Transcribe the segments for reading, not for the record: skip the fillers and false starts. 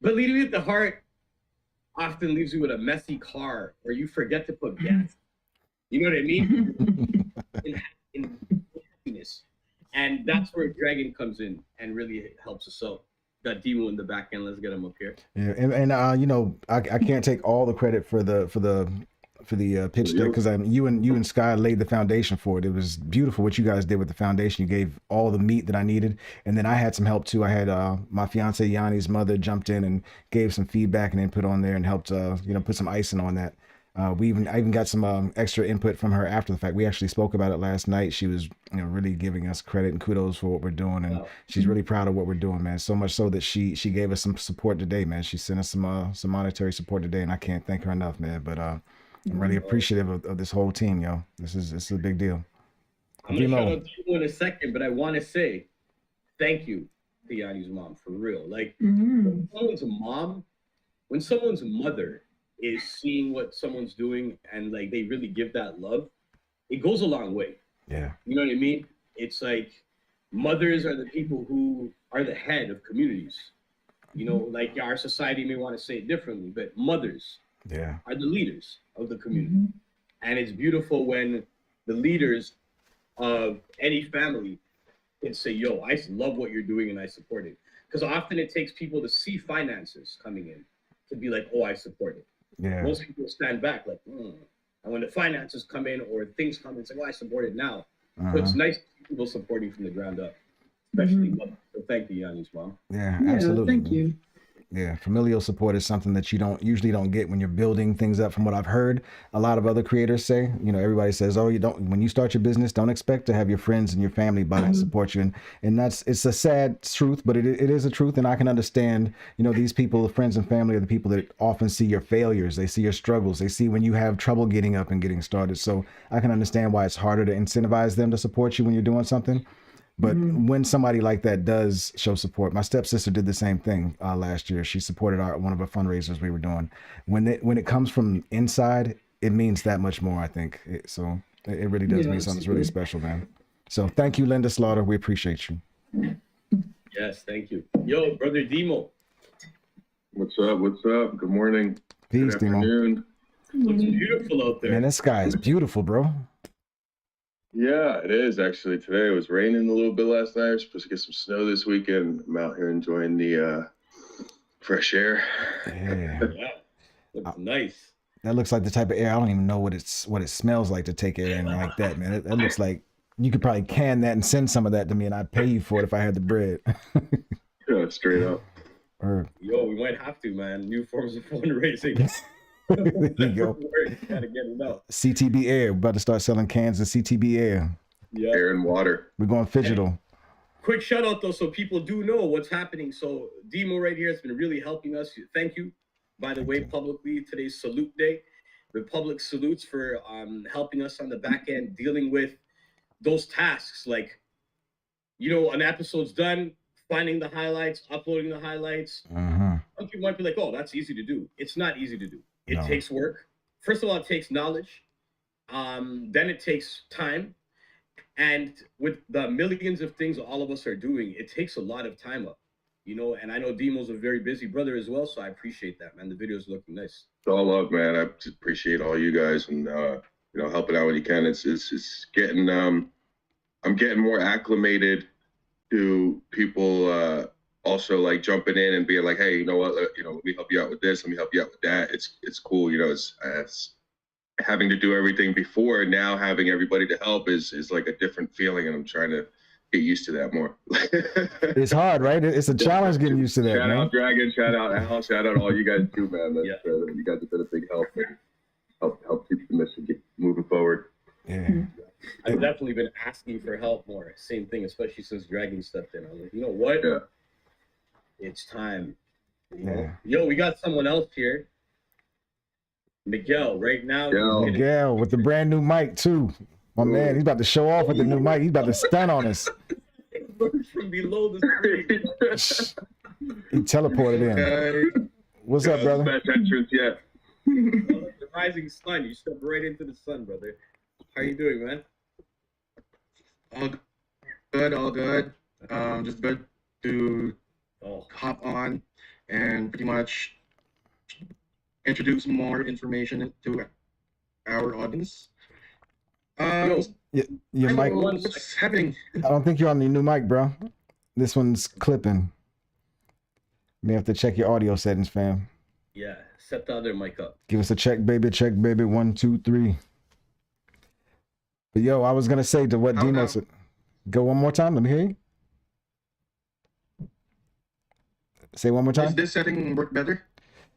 But leading with the heart often leaves you with a messy car where you forget to put gas. You know what I mean? In happiness. And that's where Dragon comes in and really helps us out. Got Demo in the back end. Let's get him up here. Yeah, and you know, I can't take all the credit for the pitch deck, because you and Sky laid the foundation for it. It was beautiful what you guys did with the foundation. You gave all the meat that I needed, and then I had some help too. I had my fiance Yani's mother jumped in and gave some feedback and input on there and helped you know, put some icing on that. I even got some extra input from her after the fact. We actually spoke about it last night. She was, you know, really giving us credit and kudos for what we're doing, and she's really proud of what we're doing, man. So much so that she gave us some support today, man. She sent us some monetary support today, and I can't thank her enough, man. But I'm really appreciative of this whole team, yo. This is a big deal. I'm gonna shout out to you in a second, but I want to say thank you to Yanni's mom, for real. Like when someone's a mom, when someone's mother is seeing what someone's doing and like they really give that love, it goes a long way. Yeah. You know what I mean? It's like mothers are the people who are the head of communities. You know, like our society may want to say it differently, but mothers are the leaders of the community. And it's beautiful when the leaders of any family can say, yo, I love what you're doing and I support it. Because often it takes people to see finances coming in to be like, oh, I support it. Yeah. Most people stand back like, and when the finances come in or things come in, it's like, oh, I support it now. So it's nice to see people supporting from the ground up, especially mothers. So thank you, Yanni's mom. Yeah, absolutely. Thank you. Yeah, familial support is something that you usually don't get when you're building things up. From what I've heard a lot of other creators say, you know, everybody says, oh, when you start your business, don't expect to have your friends and your family buy and support you. And it's a sad truth, but it is a truth. And I can understand, you know, these people, the friends and family, are the people that often see your failures. They see your struggles. They see when you have trouble getting up and getting started. So I can understand why it's harder to incentivize them to support you when you're doing something. But when somebody like that does show support, my stepsister did the same thing last year. She supported one of our fundraisers we were doing. When it comes from inside, it means that much more, I think. So it really does mean something really special, man. So thank you, Linda Slaughter. We appreciate you. Yes, thank you. Yo, brother Demo. What's up? What's up? Good morning. Peace, Good afternoon. Looks beautiful out there. Man, this sky is beautiful, bro. Yeah, it is actually. Today it was raining a little bit last night. We're supposed to get some snow this weekend. I'm out here enjoying the fresh air. Yeah. Looks nice. That looks like the type of air I don't even know what it smells like to take air in like that, man. That looks like you could probably can that and send some of that to me, and I'd pay you for it if I had the bread. Yeah, straight up. Yo, we might have to, man. New forms of fundraising. There you go. Gotta get it out. CTB Air. We're about to start selling cans of CTB Air. Yeah. Air and water. We're going digital. Quick shout out though, so people do know what's happening. So Demo right here has been really helping us. Thank you, by the way, publicly. Today's Salute Day. Republic salutes for helping us on the back end, dealing with those tasks. Like, you know, an episode's done, finding the highlights, uploading the highlights. Some people might be like, oh, that's easy to do. It's not easy to do. It takes work. First of all, it takes knowledge. Then it takes time. And with the millions of things all of us are doing, it takes a lot of time up, you know. And I know Demo's a very busy brother as well, so I appreciate that, man. The video's looking nice. It's all up, man. I just appreciate all you guys and you know, helping out when you can. It's getting I'm getting more acclimated to people also like jumping in and being like, hey, you know what, you know, let me help you out with this, let me help you out with that. It's cool, you know. It's having to do everything before, and now having everybody to help is like a different feeling, and I'm trying to get used to that more. It's hard, right? It's a challenge getting used to that. Shout out Dragon, shout out Al, shout out all you guys too, man. You guys have been a big help and help keep the mission moving forward. Yeah. I've definitely been asking for help more. Same thing, especially since Dragon stepped in. I'm like, you know what? Yeah. It's time. You know? Yo, we got someone else here. Miguel, right now. Miguel with the brand new mic too. My man, he's about to show off with the new mic. He's about to stun on us. From below the screen. He teleported in. What's up, brother? Best entrance yet. The rising sun. You stepped right into the sun, brother. How you doing, man? All good, all good. Just good to hop on and pretty much introduce more information to our audience. Yo, Your I mic. don't know what's happening. I don't think you're on the new mic, bro. This one's clipping. You may have to check your audio settings, fam. yeah, set the other mic up. Give us a check, baby. Check, baby. 1, 2, 3. But yo, I was gonna say to what How Demo now? said. Go one more time. Let me hear you. Say one more Does time. this setting work better?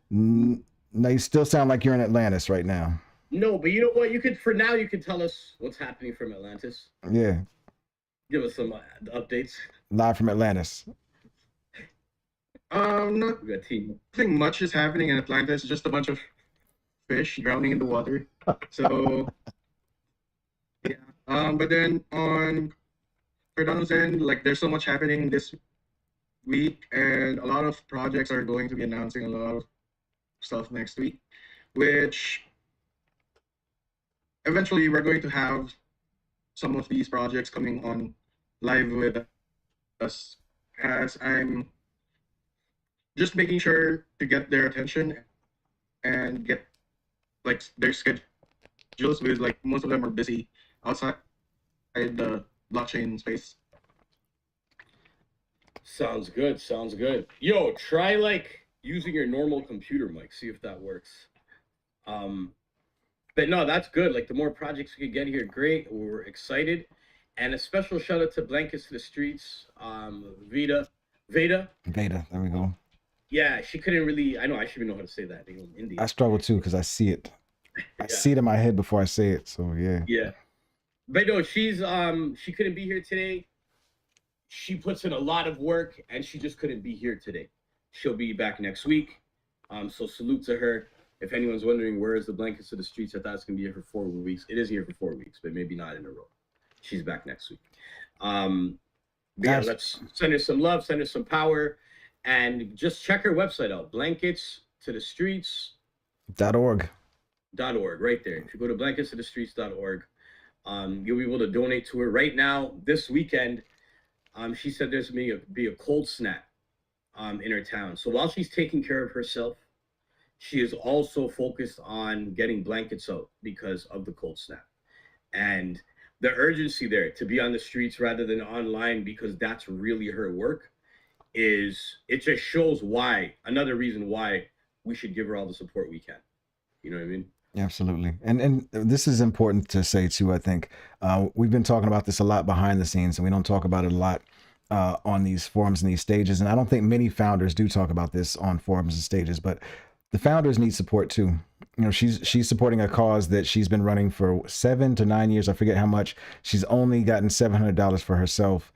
No, you still sound like you're in Atlantis right now. No, but you know what? You could, for now, you could tell us what's happening from Atlantis. Yeah, Give us some updates. live from Atlantis. Not We got team. nothing much is happening in Atlantis. Just a bunch of fish drowning in the water. So yeah. But then on Cardano's end, like there's so much happening this week, and a lot of projects are going to be announcing a lot of stuff next week, which eventually we're going to have some of these projects coming on live with us, as I'm just making sure to get their attention and get like their schedules, because like most of them are busy outside the blockchain space. Sounds good. Sounds good. Yo, try like using your normal computer mic. See if that works. But no, that's good. Like the more projects we could get here, great. We're excited. And a special shout out to Blankets to the Streets. Veda. Veda, there we go. Yeah, she couldn't really. I know I should even know how to say that in Indian. I struggle too because I see it. I Yeah. see it in my head before I say it. So yeah. Yeah. But no, she's she couldn't be here today. She puts in a lot of work and she just couldn't be here today. She'll be back next week. So salute to her. If anyone's wondering where is the Blankets to the Streets, I thought it's gonna be here for 4 weeks. It is here for 4 weeks, but maybe not in a row. She's back next week. But yeah, let's send her some love, send her some power, and just check her website out, blanketstothe.streets.org. .org. Right there. If you go to blanketstothe.streets.org, you'll be able to donate to her right now. This weekend, she said there's going to be a cold snap in her town. So while she's taking care of herself, she is also focused on getting blankets out because of the cold snap. And the urgency there to be on the streets rather than online, because that's really her work, it just shows why, another reason why we should give her all the support we can. You know what I mean? Absolutely. And this is important to say too, I think. We've been talking about this a lot behind the scenes, and we don't talk about it a lot on these forums and these stages. And I don't think many founders do talk about this on forums and stages, but the founders need support too. You know, she's supporting a cause that she's been running for 7 to 9 years. I forget how much. She's only gotten $700 for herself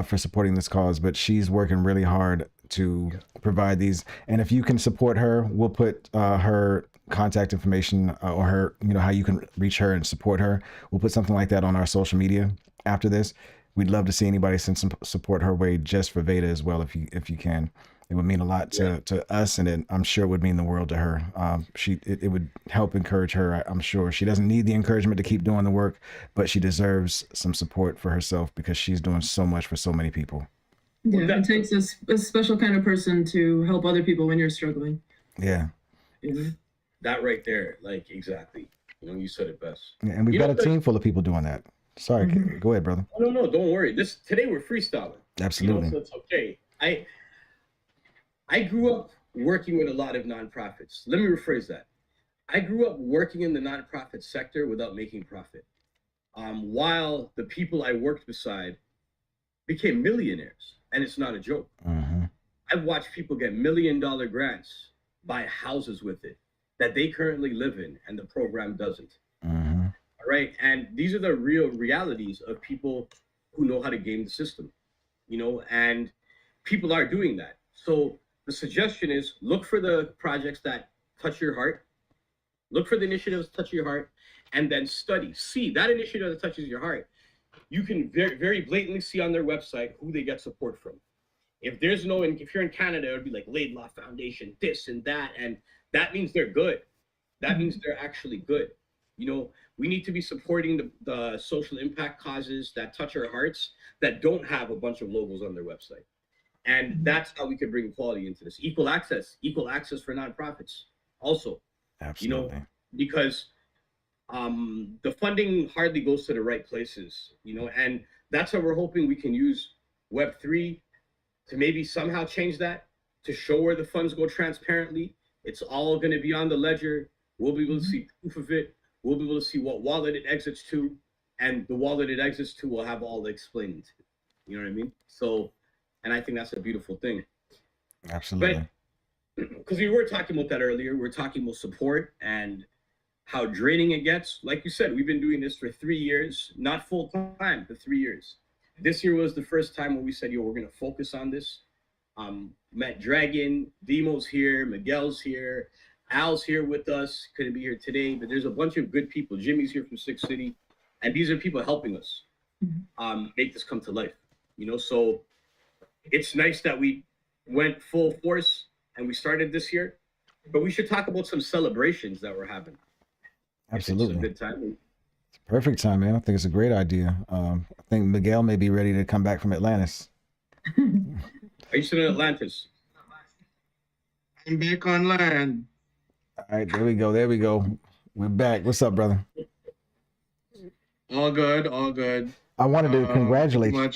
for supporting this cause, but she's working really hard to provide these. And if you can support her, we'll put her contact information or her, you know, how you can reach her and support her. We'll put something like that on our social media after this. We'd love to see anybody send some support her way just for Veda as well, if you can. It would mean a lot to us, and I'm sure it would mean the world to her. It would help encourage her. I'm sure she doesn't need the encouragement to keep doing the work, but she deserves some support for herself because she's doing so much for so many people. Yeah, it takes a special kind of person to help other people when you're struggling. Yeah. You know? That right there, like exactly. You know, you said it best. Yeah, and we've got a team full of people doing that. Sorry, go ahead, brother. No, don't worry. Today we're freestyling. Absolutely. You know, so it's okay. I grew up working with a lot of nonprofits. Let me rephrase that. I grew up working in the nonprofit sector without making profit. While the people I worked beside became millionaires, and it's not a joke. I've watched people get $1 million grants, buy houses with it that they currently live in, and the program doesn't. All right, and these are the real realities of people who know how to game the system, you know, and people are doing that. So the suggestion is look for the projects that touch your heart, look for the initiatives that touch your heart, and then study. See that initiative that touches your heart. You can very, very blatantly see on their website who they get support from. If you're in Canada, it would be like Laidlaw Foundation, this and that means they're good. That means they're actually good. You know, we need to be supporting the social impact causes that touch our hearts that don't have a bunch of logos on their website. And that's how we could bring equality into this. Equal access for nonprofits also, Absolutely. because the funding hardly goes to the right places, and that's how we're hoping we can use Web3 to maybe somehow change that, to show where the funds go transparently. It's all going to be on the ledger. We'll be able to see proof of it. We'll be able to see what wallet it exits to, and the wallet it exits to will have all the explaining to it. You know what I mean? So, and I think that's a beautiful thing. Absolutely. But because we were talking about that earlier, we were talking about support and how draining it gets. Like you said, we've been doing this for 3 years, not full time, but 3 years. This year was the first time when we said, yo, we're going to focus on this. Met Dragon, Demo's here, Miguel's here, Al's here with us. Couldn't be here today, but there's a bunch of good people. Jimmy's here from Six City. And these are people helping us make this come to life. So it's nice that we went full force and we started this year. But we should talk about some celebrations that we're having. Absolutely. It's a good time. It's a perfect time, man. I think it's a great idea. I think Miguel may be ready to come back from Atlantis. Are you still in Atlantis? I'm back on land. All right, there we go. We're back. What's up, brother? All good, all good. I wanted to congratulate you.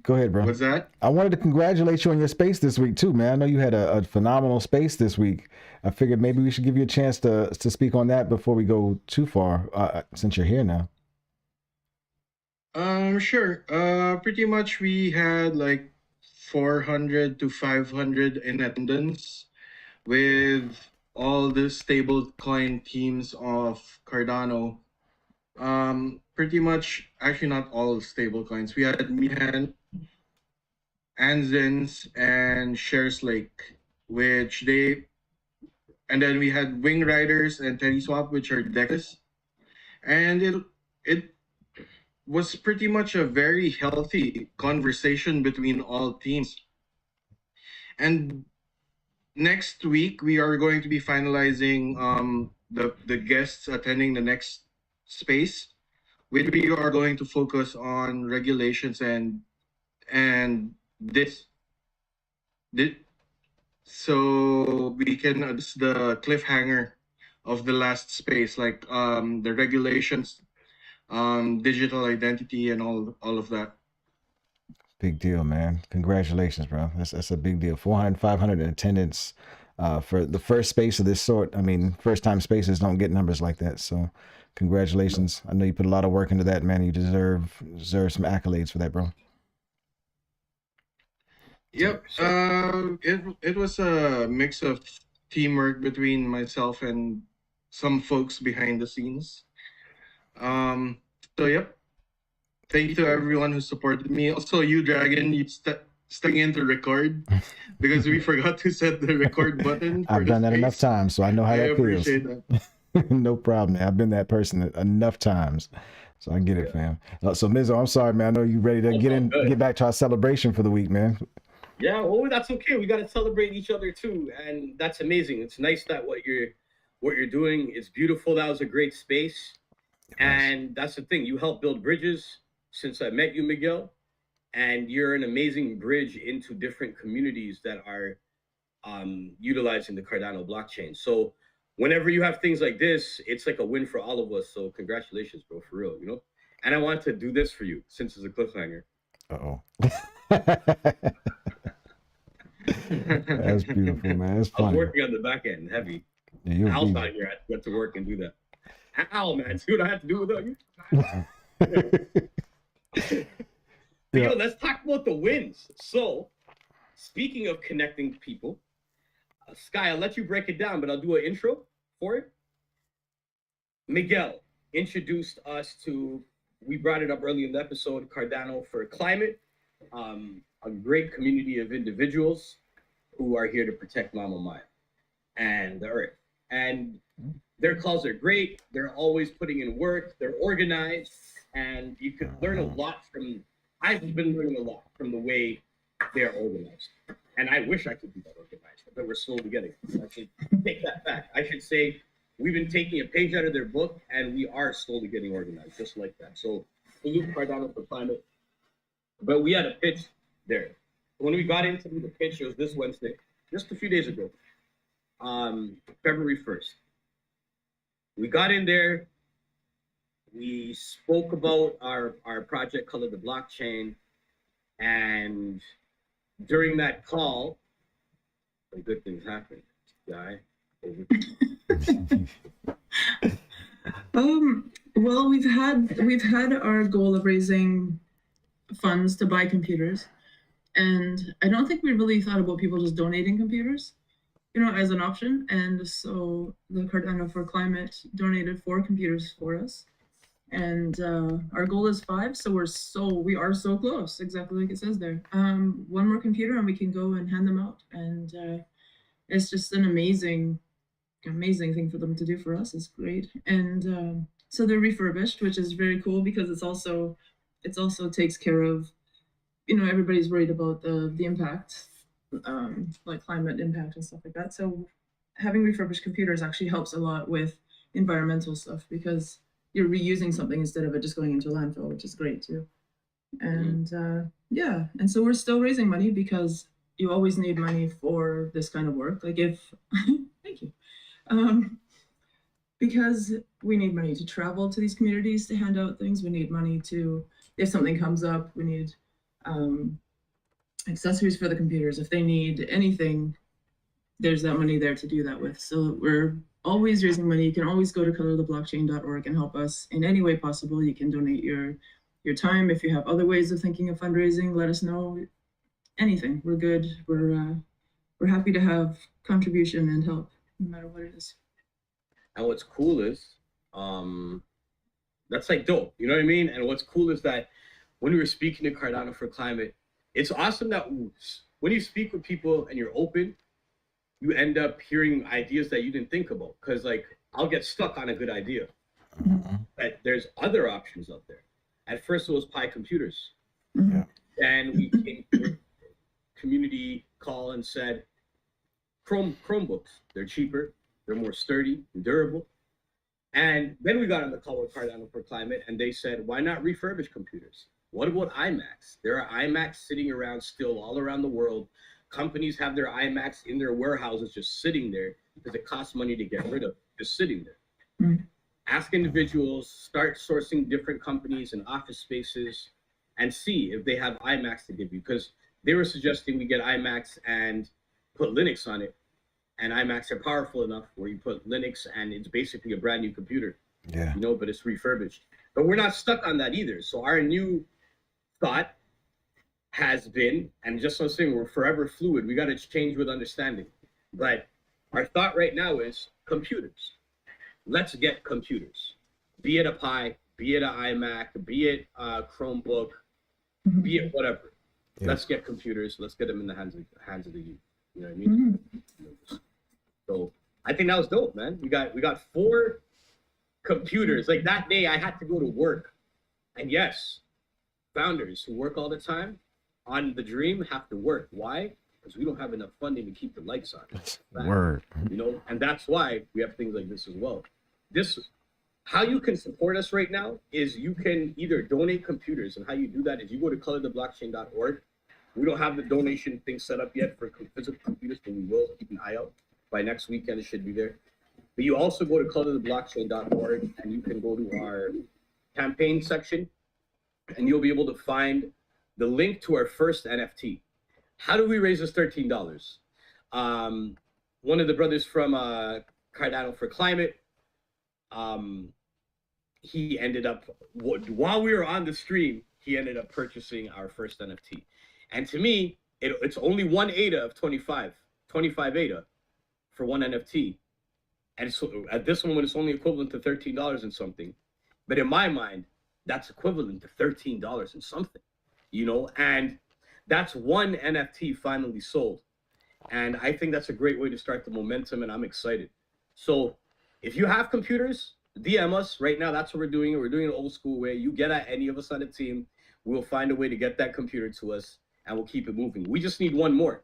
Go ahead, bro. What's that? I wanted to congratulate you on your space this week too, man. I know you had a phenomenal space this week. I figured maybe we should give you a chance to speak on that before we go too far, since you're here now. Sure. Pretty much we had like 400 to 500 in attendance with all the stablecoin teams of Cardano. Pretty much, actually not all stablecoins. We had Mihan, Anzins, and SharesLake, and then we had Wing Riders and TeddySwap, which are DEXs. And it was pretty much a very healthy conversation between all teams. And next week we are going to be finalizing the guests attending the next space. We are going to focus on regulations and this so we can it's the cliffhanger of the last space, like the regulations, digital identity, and all of that. Big deal, man. Congratulations, bro. That's a big deal. 400, 500 in attendance for the first space of this sort. I mean, first time spaces don't get numbers like that. So congratulations. I know you put a lot of work into that, man. You deserve some accolades for that, bro. Yep. It was a mix of teamwork between myself and some folks behind the scenes. So yep. Thank you to everyone who supported me. Also, you, Dragon, you stepping in to record because we forgot to set the record button. I've done that enough times, so I know how that feels. I appreciate that. No problem, man. I've been that person enough times, so I get it, fam. So, Mizzo, I'm sorry, man. I know you ready to get back to our celebration for the week, man. Yeah, well, that's okay. We got to celebrate each other too, and that's amazing. It's nice that what you're doing is beautiful. That was a great space, and that's the thing. You help build bridges. Since I met you, Miguel, and you're an amazing bridge into different communities that are utilizing the Cardano blockchain. So whenever you have things like this, it's like a win for all of us. So congratulations, bro, for real, And I want to do this for you since it's a cliffhanger. Uh-oh. That's beautiful, man. That's funny. I was working on the back end, heavy. Yeah, Al's not here. I had to get to work and do that. Al, man, see what I have to do without you? Yeah. Let's talk about the wins. So, speaking of connecting people, Sky, I'll let you break it down, but I'll do an intro for it. Miguel introduced us to, we brought it up early in the episode, Cardano for Climate, a great community of individuals who are here to protect Mama Maya and the earth. And their calls are great. They're always putting in work. They're organized. And you could learn a lot from, I've been learning a lot from the way they're organized. And I wish I could be that organized, but we're slowly getting it. I should take that back. I should say we've been taking a page out of their book and we are slowly getting organized, just like that. So salute Cardano for Climate. But we had a pitch there. when we got into the pitch, it was this Wednesday, just a few days ago, February 1st. We got in there. We spoke about our project called the blockchain, and during that call, some good things happened. Guy, Well, we've had our goal of raising funds to buy computers, and I don't think we really thought about people just donating computers, as an option. And so the Cardano for Climate donated 4 computers for us, and our goal is 5. So we are so close, exactly like it says there. 1 more computer, and we can go and hand them out, and it's just an amazing thing for them to do for us. It's great. And so they're refurbished, which is very cool, because it's also takes care of, everybody's worried about the impact, like climate impact and stuff like that. So having refurbished computers actually helps a lot with environmental stuff, because you're reusing something instead of it just going into a landfill, which is great too. And yeah, and so we're still raising money, because you always need money for this kind of work. Like if thank you. Because we need money to travel to these communities to hand out things. We need money to, if something comes up, we need accessories for the computers. If they need anything, there's that money there to do that with. So we're always raising money. You can always go to colortheblockchain.org and help us in any way possible. You can donate your time. If you have other ways of thinking of fundraising, let us know. Anything, we're good. We're happy to have contribution and help, no matter what it is. and what's cool is, that's like dope. You know what I mean? And what's cool is that when we were speaking to Cardano for Climate, it's awesome that when you speak with people and you're open, you end up hearing ideas that you didn't think about. Because like I'll get stuck on a good idea, but there's other options out there. At first, it was Pi computers, and we came to a community call and said, Chromebooks. They're cheaper, they're more sturdy and durable. And then we got on the call with Cardano for Climate, and they said, why not refurbish computers? What about iMacs? There are iMacs sitting around still all around the world. Companies have their iMacs in their warehouses just sitting there because it costs money to get rid of, just sitting there. Ask individuals, start sourcing different companies and office spaces, and see if they have iMacs to give you. Because they were suggesting we get iMacs and put Linux on it. And iMacs are powerful enough where you put Linux and it's basically a brand new computer, but it's refurbished. But we're not stuck on that either. So our new thought has been, and just so I'm saying, we're forever fluid. We got to change with understanding. But our thought right now is computers. Let's get computers. Be it a Pi, be it an iMac, be it a Chromebook, be it whatever. Let's get computers. Let's get them in the hands of the youth. You know what I mean? So I think that was dope, man. We got 4 computers. Like that day, I had to go to work, and yes, founders who work all the time on the dream have to work. Why? Because we don't have enough funding to keep the lights on. Word. And that's why we have things like this as well. How you can support us right now is you can either donate computers, and how you do that is you go to colortheblockchain.org. We don't have the donation thing set up yet for physical computers, but we will. Keep an eye out. By next weekend, it should be there. But you also go to colortheblockchain.org, and you can go to our campaign section, and you'll be able to find the link to our first NFT. How do we raise this $13? One of the brothers from Cardano for Climate, he ended up, while we were on the stream, he ended up purchasing our first NFT. And to me, it's only 1 ADA of 25 ADA for 1 NFT. And so at this moment, it's only equivalent to $13 and something. But in my mind, that's equivalent to $13 and something, and that's 1 NFT finally sold. And I think that's a great way to start the momentum, and I'm excited. So if you have computers, DM us right now. That's what we're doing. We're doing it old school way. You get at any of us on the team, we'll find a way to get that computer to us, and we'll keep it moving. We just need 1 more.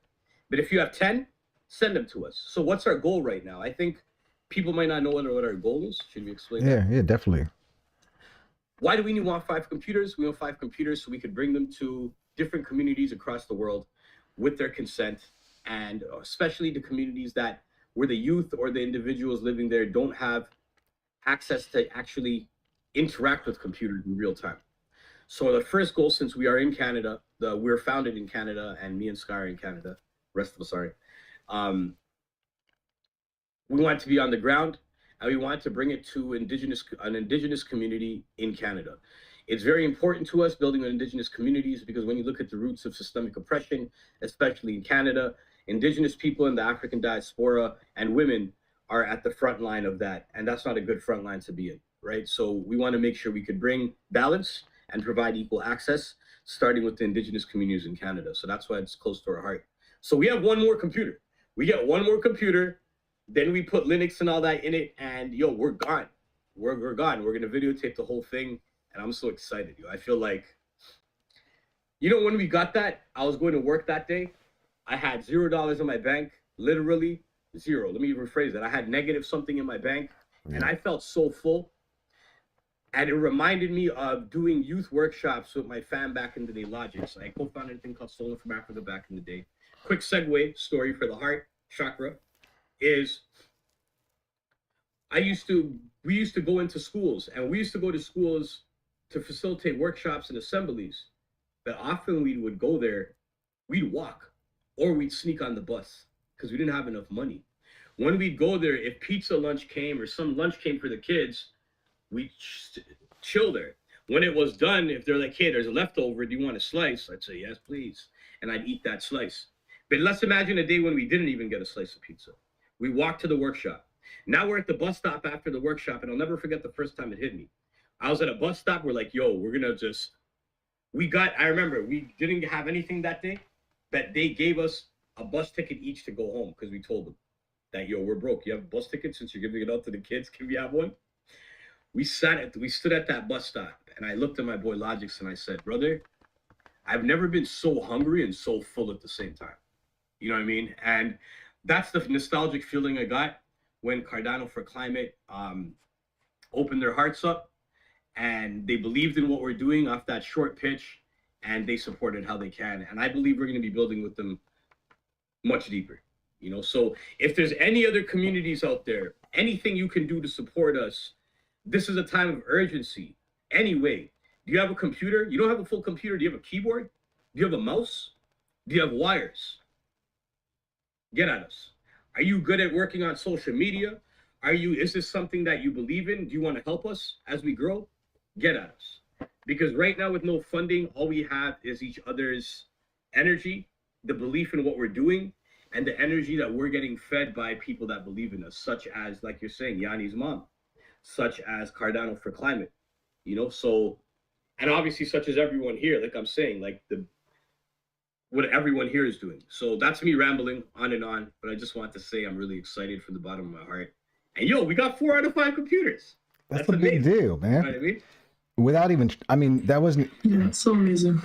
But if you have 10, send them to us. So what's our goal right now? I think people might not know what our goal is. Should we explain that? Yeah, definitely. Why do we want 5 computers? We want 5 computers so we could bring them to different communities across the world with their consent, and especially the communities that where the youth or the individuals living there don't have access to actually interact with computers in real time. So the first goal, since we are in Canada, we're founded in Canada, and me and Sky are in Canada. Rest of us are. We want to be on the ground, and we want to bring it to an indigenous community in Canada. It's very important to us building on indigenous communities, because when you look at the roots of systemic oppression, especially in Canada, indigenous people in the African diaspora and women are at the front line of that, and that's not a good front line to be in, right? So we want to make sure we could bring balance and provide equal access, starting with the indigenous communities in Canada. So that's why it's close to our heart. So we have one more computer. We get one more computer, then we put Linux and all that in it, and yo, we're gone. We're gone. We're gonna videotape the whole thing, and I'm so excited, yo. I feel like, when we got that, I was going to work that day. I had $0 in my bank, literally zero. Let me rephrase that. I had negative something in my bank, and I felt so full. And it reminded me of doing youth workshops with my fam back in the day, Logic. So I co-founded a thing called Stolen from Africa back in the day. Quick segue story for the heart chakra is we used to go into schools, and we used to go to schools to facilitate workshops and assemblies. But often we would go there, we'd walk, or we'd sneak on the bus because we didn't have enough money. When we'd go there, if pizza lunch came or some lunch came for the kids, we'd chill there. When it was done, if they're like, hey, there's a leftover, do you want a slice? I'd say, yes, please. And I'd eat that slice. But let's imagine a day when we didn't even get a slice of pizza. We walked to the workshop. Now we're at the bus stop after the workshop, and I'll never forget the first time it hit me. I was at a bus stop. We're like, yo, we're going to I remember we didn't have anything that day, but they gave us a bus ticket each to go home because we told them that, yo, we're broke. You have a bus ticket since you're giving it out to the kids. Can we have one? We stood at that bus stop, and I looked at my boy Logix and I said, brother, I've never been so hungry and so full at the same time. You know what I mean? And that's the nostalgic feeling I got when Cardano for Climate opened their hearts up, and they believed in what we're doing off that short pitch, and they supported how they can. And I believe we're going to be building with them much deeper. So if there's any other communities out there, anything you can do to support us, this is a time of urgency. Anyway, do you have a computer? You don't have a full computer. Do you have a keyboard? Do you have a mouse? Do you have wires? Get at us. Are you good at working on social media? Is this something that you believe in? Do you want to help us as we grow? Get at us. Because right now with no funding, all we have is each other's energy, the belief in what we're doing, and the energy that we're getting fed by people that believe in us, such as, like you're saying, Yani's mom, such as Cardano for Climate, so, and obviously such as everyone here, like I'm saying, like what everyone here is doing. So that's me rambling on and on, but I just want to say I'm really excited from the bottom of my heart. And yo, we got 4 out of 5 computers. That's a big deal, man. You know what I mean? Without even, that wasn't. Yeah, it's so amazing.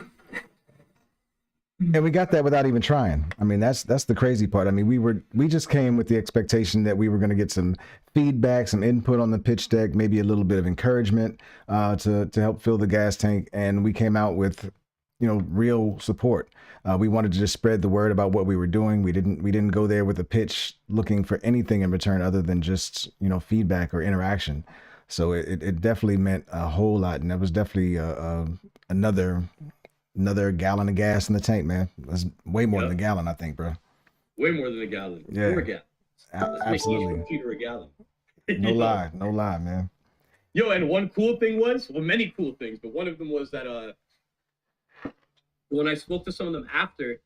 And we got that without even trying. I mean, that's the crazy part. I mean, we just came with the expectation that we were going to get some feedback, some input on the pitch deck, maybe a little bit of encouragement to help fill the gas tank, and we came out with real support. We wanted to just spread the word about what we were doing. We didn't go there with a pitch looking for anything in return other than just feedback or interaction. So it definitely meant a whole lot, and that was definitely another gallon of gas in the tank, man. That's way more than a gallon, I think, bro. Way more than a gallon. Yeah. 4 gallons. Absolutely. Make each computer a gallon. No lie, man. Yo, and one cool thing was, many cool things, but one of them was that when I spoke to some of them after,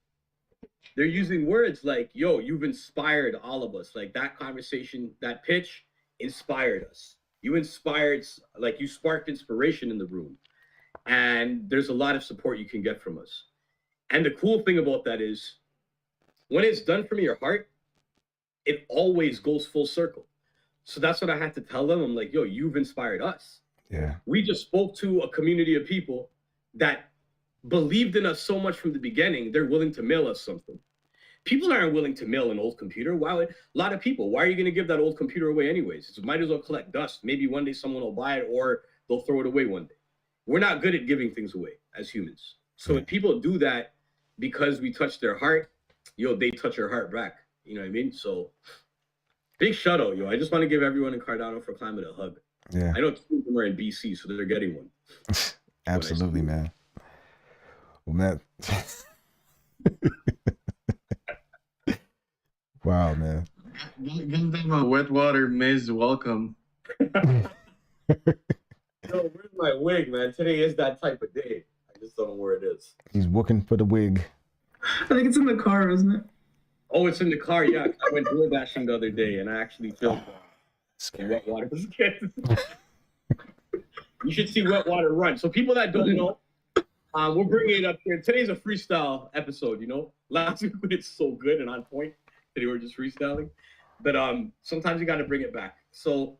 they're using words like, yo, you've inspired all of us. Like that conversation, that pitch inspired us. You sparked inspiration in the room. And there's a lot of support you can get from us. And the cool thing about that is when it's done from your heart, it always goes full circle. So that's what I had to tell them. I'm like, yo, you've inspired us. Yeah. We just spoke to a community of people that believed in us so much from the beginning, they're willing to mail us something. People aren't willing to mail an old computer. A lot of people, why are you going to give that old computer away anyways? It might as well collect dust. Maybe one day someone will buy it or they'll throw it away one day. We're not good at giving things away as humans. So when people do that because we touch their heart they touch your heart back. You know what I mean? So big shout out, yo. I just want to give everyone in Cardano for Climate a hug. Yeah. I know two of them are in BC, so they're getting one. Absolutely, man. Well, man. Wow, man. Give them a wet water maize welcome. Yo, where's my wig, man? Today is that type of day. I just don't know where it is. He's looking for the wig. I think it's in the car, isn't it? Oh, it's in the car. Yeah, I went door dashing the other day, and I actually filmed wet water. You should see wet water run. So people that don't know, we're bringing it up here. Today's a freestyle episode. You know, last week we did so good and on point. Today we're just freestyling, but sometimes you got to bring it back. So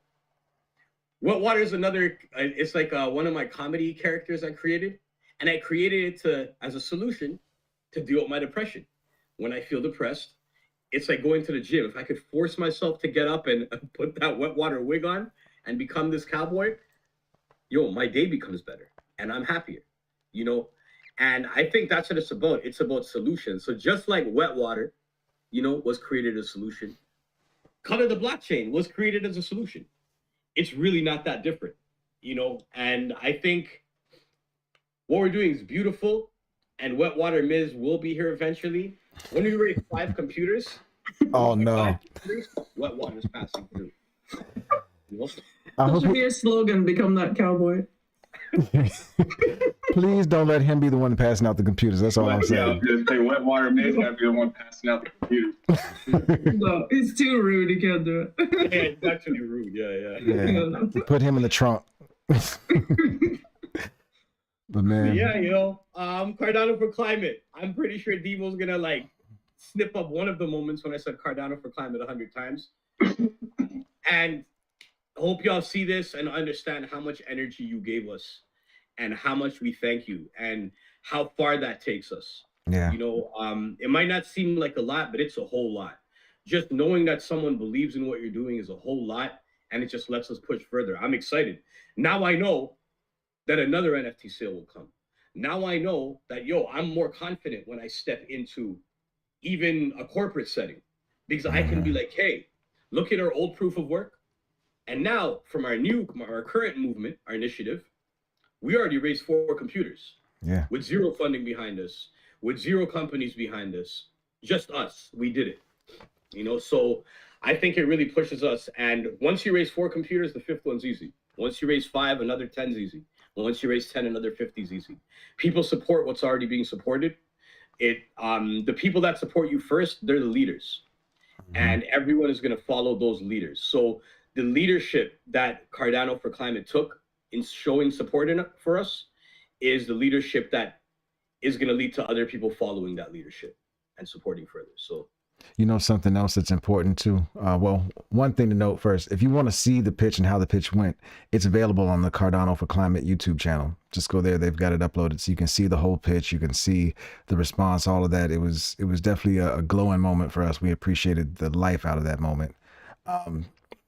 wet water is another. It's like one of my comedy characters I created, and I created it as a solution to deal with my depression. When I feel depressed, it's like going to the gym. If I could force myself to get up and put that wet water wig on and become this cowboy, my day becomes better and I'm happier, you know? And I think that's what it's about. It's about solutions. So just like wet water, was created as a solution, Color the Blockchain was created as a solution. It's really not that different, And I think what we're doing is beautiful, and wet water Miz will be here eventually. When we raise 5 computers, oh no, wet water's passing through. That should be a slogan, become that cowboy. Please don't let him be the one passing out the computers. That's all I'm saying. Yeah, I was gonna say wet water Miz gotta be the one passing out the computers. No, it's too rude. He can't do it. Yeah, it's actually rude. Yeah. Put him in the trunk. But man, yeah, Cardano for Climate. I'm pretty sure Demo's gonna snip up one of the moments when I said Cardano for Climate 100 times. And I hope y'all see this and understand how much energy you gave us and how much we thank you and how far that takes us. Yeah. It might not seem like a lot, but it's a whole lot. Just knowing that someone believes in what you're doing is a whole lot, and it just lets us push further. I'm excited. Now I know that another NFT sale will come. Now I know that, I'm more confident when I step into even a corporate setting, because I can be like, hey, look at our old proof of work. And now from our current movement, our initiative, we already raised 4 computers. Yeah. With 0 funding behind us, with 0 companies behind us, just us. We did it. So I think it really pushes us. And once you raise 4 computers, the 5th one's easy. Once you raise 5, another 10's easy. Once you raise 10, another 50's easy. People support what's already being supported. The people that support you first, they're the leaders. And everyone is going to follow those leaders. So the leadership that Cardano for Climate took in showing support for us is the leadership that is going to lead to other people following that leadership and supporting further. So, something else that's important too. Well, one thing to note first, if you want to see the pitch and how the pitch went, it's available on the Cardano for Climate YouTube channel. Just go there. They've got it uploaded so you can see the whole pitch. You can see the response, all of that. It was definitely a glowing moment for us. We appreciated the life out of that moment.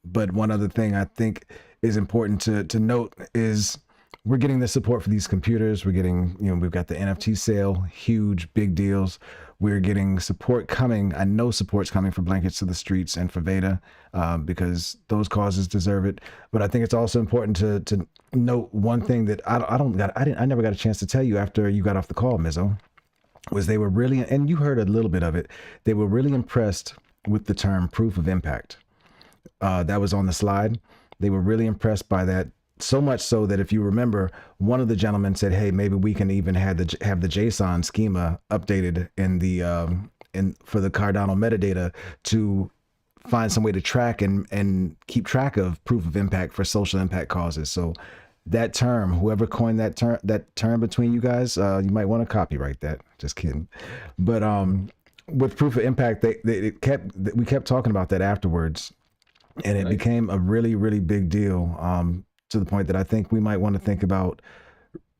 But one other thing I think is important to note is we're getting the support for these computers. We're getting, we've got the NFT sale, huge, big deals. We're getting support coming. I know support's coming for Blankets to the Streets and for Veda, because those causes deserve it. But I think it's also important to note one thing that I never got a chance to tell you after you got off the call, Mizzo, was they were really, and you heard a little bit of it, they were really impressed with the term proof of impact. That was on the slide. They were really impressed by that. So much so that if you remember, one of the gentlemen said, "Hey, maybe we can even have the JSON schema updated for the Cardano metadata to find some way to track and keep track of proof of impact for social impact causes." So that term, whoever coined that term between you guys, you might want to copyright that. Just kidding. But with proof of impact, we kept talking about that afterwards, and it became a really, really big deal. To the point that I think we might want to think about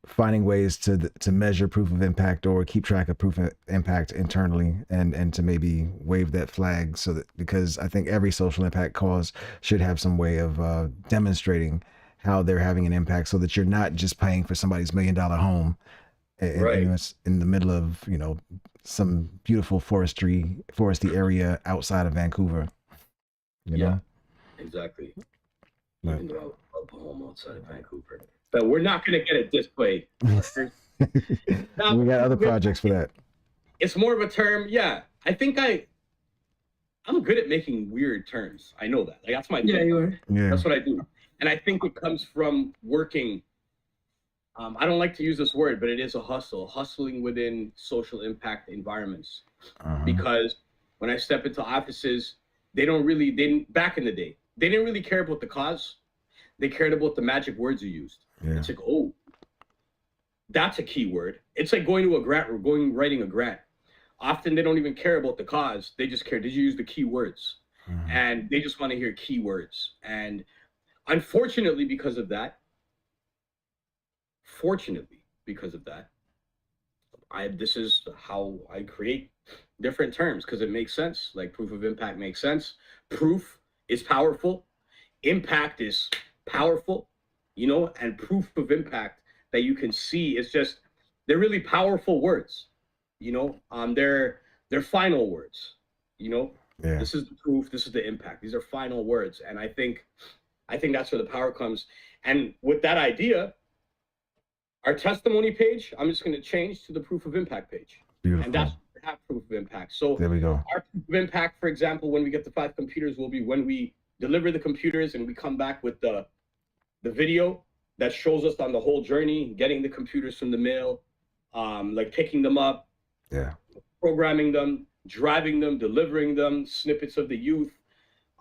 finding ways to measure proof of impact or keep track of proof of impact internally, and to maybe wave that flag, so that, because I think every social impact cause should have some way of demonstrating how they're having an impact, so that you're not just paying for somebody's $1 million home in the middle of some beautiful foresty area outside of Vancouver. You know? Exactly. But- Even though I love home outside of Vancouver, but we're not gonna get it this way. Now, we got other projects for that. It's more of a term. Yeah, I think I'm good at making weird terms. I know that. Like that's my Yeah, thing. you are. Yeah. That's what I do. And I think it comes from working. I don't like to use this word, but it is a hustling within social impact environments. Because when I step into offices, they didn't, back in the day, they didn't really care about the cause. They cared about the magic words you used. Yeah. It's like, oh, that's a key word. It's like going to a grant or writing a grant. Often they don't even care about the cause. They just care, did you use the key words? And they just want to hear key words. And unfortunately, because of that, this is how I create different terms because it makes sense. Like proof of impact makes sense. Proof is powerful. Impact is powerful, you know, and proof of impact that you can see is just, they're really powerful words, you know, they're final words, you know. Yeah. This is the proof, this is the impact. These are final words. And I think that's where the power comes. And with that idea, our testimony page, I'm just going to change to the proof of impact page. Beautiful. And that's have proof of impact. So there we go. Our proof of impact, for example, when we get the 5 computers, will be when we deliver the computers and we come back with the video that shows us on the whole journey, getting the computers from the mail, like picking them up, programming them, driving them, delivering them, snippets of the youth,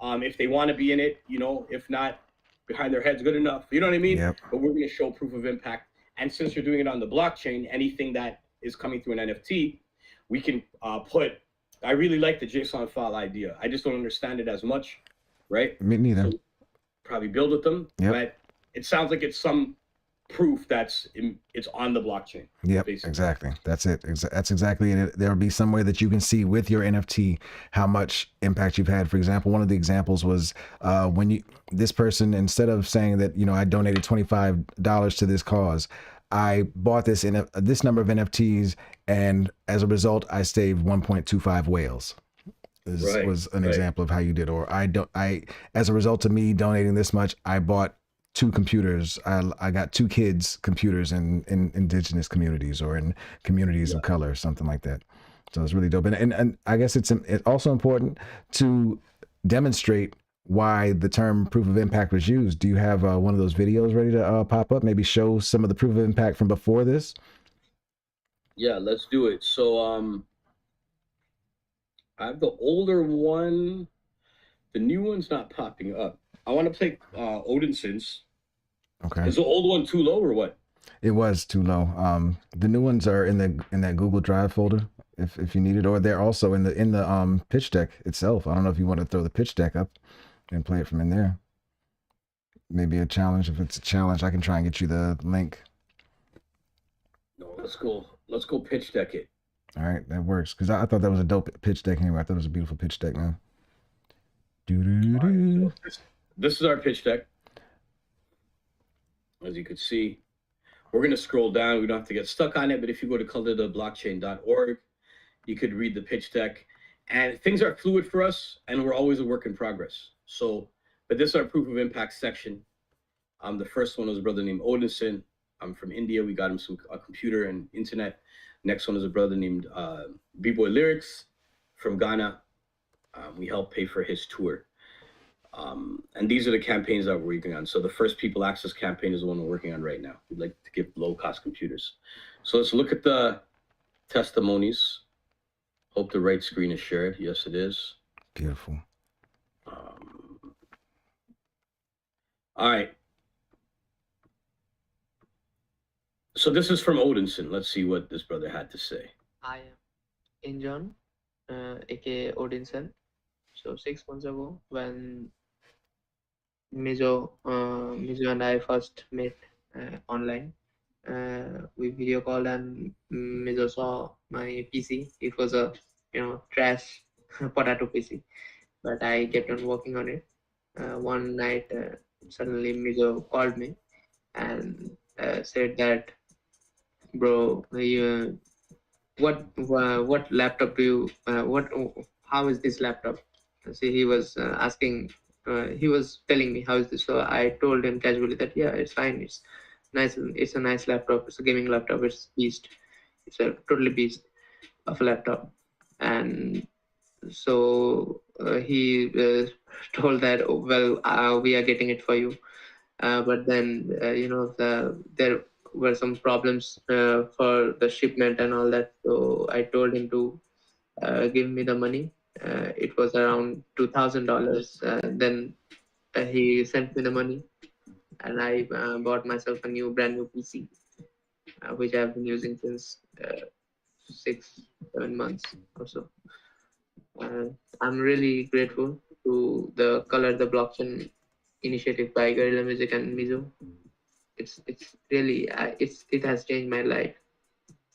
if they want to be in it, you know, if not, behind their heads, good enough. You know what I mean? Yep. But we're going to show proof of impact. And since you're doing it on the blockchain, anything that is coming through an NFT, we can I really like the JSON file idea. I just don't understand it as much, right? Me neither. So probably build with them, but it sounds like it's some proof it's on the blockchain. Yep, basically. Exactly. That's it. That's exactly it. There'll be some way that you can see with your NFT how much impact you've had. For example, one of the examples was when this person, instead of saying that, you know, I donated $25 to this cause, I bought this number of NFTs, and as a result, I saved 1.25 whales. This was an example of how you did. Or as a result of me donating this much, I bought 2 computers. I got 2 kids computers in indigenous communities or in communities of color or something like that. So it's really dope. And I guess it's also important to demonstrate why the term proof of impact was used. Do you have one of those videos ready to pop up? Maybe show some of the proof of impact from before this? Yeah, let's do it. So I have the older one. The new one's not popping up. I want to play Odinson's. Okay. Is the old one too low or what? It was too low. The new ones are in that Google Drive folder if you need it, or they're also in the pitch deck itself. I don't know if you want to throw the pitch deck up and play it from in there. Maybe a challenge. If it's a challenge, I can try and get you the link. No, let's go pitch deck it. All right, that works. Because I thought that was a dope pitch deck anyway. I thought it was a beautiful pitch deck, man. Right, this is our pitch deck. As you could see, we're going to scroll down. We don't have to get stuck on it, but if you go to colortheblockchain.org, you could read the pitch deck. And things are fluid for us, and we're always a work in progress. So, but this is our proof of impact section. The first one was a brother named Odinson. I'm from India. We got him a computer and internet. Next one is a brother named B-Boy Lyrics from Ghana. We helped pay for his tour. And these are the campaigns that we're working on. So the first People Access campaign is the one we're working on right now. We'd like to give low-cost computers. So let's look at the testimonies. Hope the right screen is shared. Yes, it is. Beautiful. All right. So this is from Odinson. Let's see what this brother had to say. I am Injon, aka Odinson. So 6 months ago, when Mizo and I first met online, we video called and Mizo saw my PC. It was a trash potato PC, but I kept on working on it. One night, suddenly Mizo called me and said that, bro, what laptop do you how is this laptop? See, he was asking, he was telling me how is this. So I told him casually that yeah, it's fine, it's nice, it's a nice laptop, it's a gaming laptop, it's beast, it's a totally beast of a laptop. And so he told that, oh, well, we are getting it for you, but then there were some problems for the shipment and all that. So I told him to give me the money. It was around $2,000. Then he sent me the money, and I bought myself a brand new PC, which I've been using since 6-7 months or so. I'm really grateful to the Color the Blockchain initiative by Guerrilla Music and Mizo. It's really it has changed my life.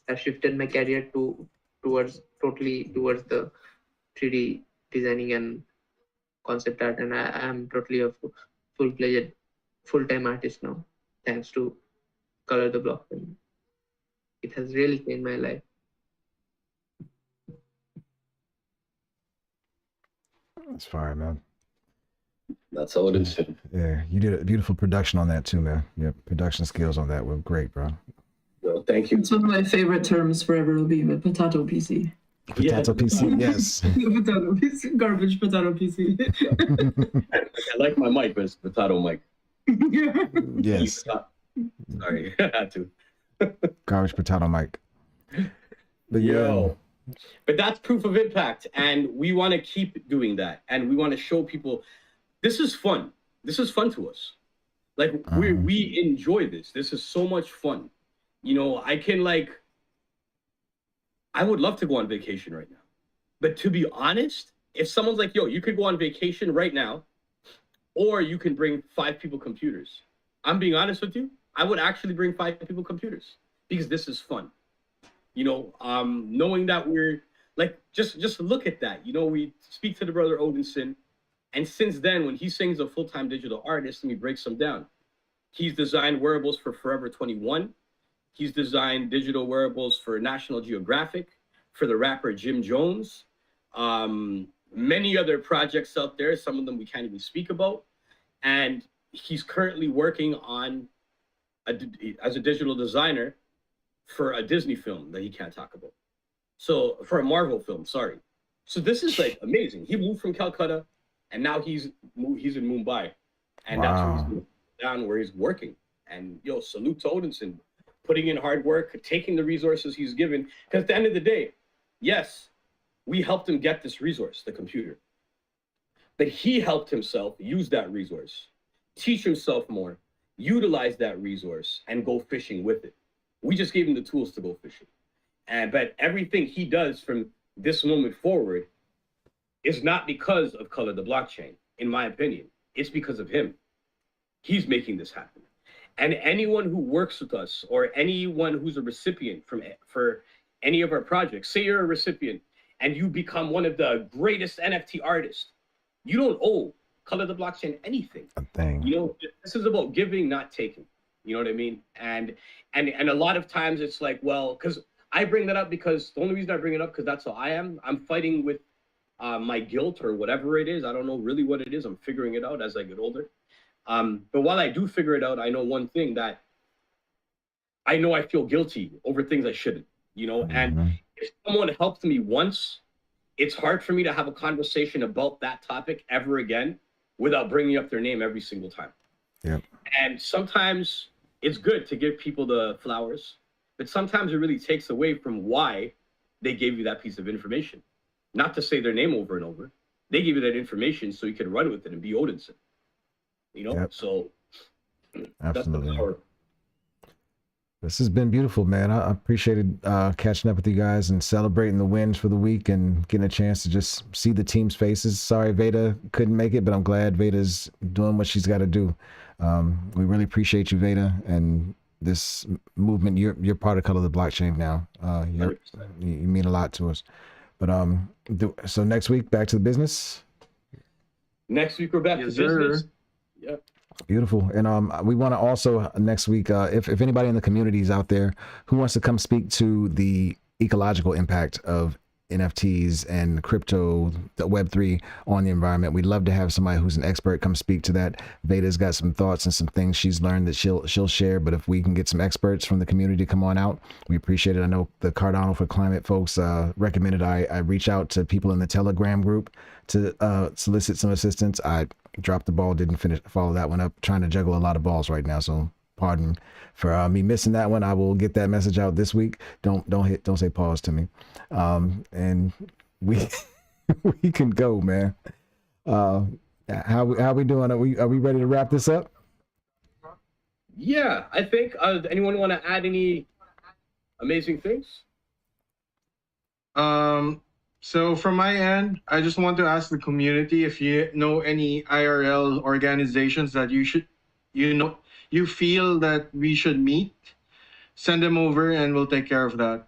I've shifted my career towards the 3D designing and concept art, and I am totally a full-fledged full-time artist now, thanks to Color the Blockchain. It has really changed my life. That's fire, man. That's all it is. Yeah, you did a beautiful production on that too, man. Your production skills on that were great, bro. Well, thank you. It's one of my favorite terms forever will be the potato PC. Potato PC, yes. Potato PC, garbage potato PC. I like my mic, but it's potato mic. Yes. Sorry, I had to. Garbage potato mic. But yeah. But that's proof of impact, and we want to keep doing that, and we want to show people this is fun. This is fun to us. Like we enjoy this. This is so much fun. You know, I would love to go on vacation right now. But to be honest, if someone's like, yo, you could go on vacation right now, or you can bring 5 people computers. I'm being honest with you. I would actually bring 5 people computers because this is fun. You know, knowing that we're like, just look at that. You know, we speak to the brother Odinson, and since then, when he sings a full-time digital artist and he breaks them down, he's designed wearables for Forever 21. He's designed digital wearables for National Geographic, for the rapper Jim Jones, many other projects out there. Some of them we can't even speak about. And he's currently working on as a digital designer for a Disney film that he can't talk about. So for a Marvel film, sorry. So this is like amazing. He moved from Calcutta, and now he's in Mumbai, and that's where he's down where he's working. And yo, salute to Odinson, putting in hard work, taking the resources he's given. Because at the end of the day, yes, we helped him get this resource, the computer, but he helped himself use that resource, teach himself more, utilize that resource, and go fishing with it. We just gave him the tools to go fishing. But everything he does from this moment forward is not because of Color the Blockchain, in my opinion. It's because of him. He's making this happen. And anyone who works with us, or anyone who's a recipient for any of our projects, say you're a recipient and you become one of the greatest NFT artists, you don't owe Color the Blockchain anything. A thing. You know, this is about giving, not taking. You know what I mean? And a lot of times it's like, well, because I bring that up because the only reason I bring it up because that's how I am. I'm fighting with my guilt or whatever it is. I don't know really what it is. I'm figuring it out as I get older. But while I do figure it out, I know one thing, that I know I feel guilty over things I shouldn't, you know? And if someone helped me once, it's hard for me to have a conversation about that topic ever again without bringing up their name every single time. Yep. And sometimes it's good to give people the flowers, but sometimes it really takes away from why they gave you that piece of information. Not to say their name over and over. They gave you that information so you could run with it and be Odinson. You know, yep. So absolutely. That's the power. This has been beautiful, man. I appreciated catching up with you guys and celebrating the wins for the week and getting a chance to just see the team's faces. Sorry Veda couldn't make it, but I'm glad Veda's doing what she's got to do. We really appreciate you, Veda, and this movement. You're part of Color the Blockchain now. You mean a lot to us. But so next week, back to the business. Next week we're back to business. Yep. Beautiful. And we want to also next week, if anybody in the community is out there who wants to come speak to the ecological impact of NFTs and crypto, the Web3 on the environment. We'd love to have somebody who's an expert come speak to that. Veda's got some thoughts and some things she's learned that she'll share. But if we can get some experts from the community to come on out, we appreciate it. I know the Cardano for Climate folks recommended I reach out to people in the Telegram group to solicit some assistance. I dropped the ball, didn't follow that one up. Trying to juggle a lot of balls right now, so pardon for me missing that one. I will get that message out this week. Don't say pause to me. And we we can go, man. How we doing? Are we ready to wrap this up? Yeah, I think. Anyone want to add any amazing things? So from my end, I just want to ask the community if you know any IRL organizations that you feel that we should meet, send them over and we'll take care of that.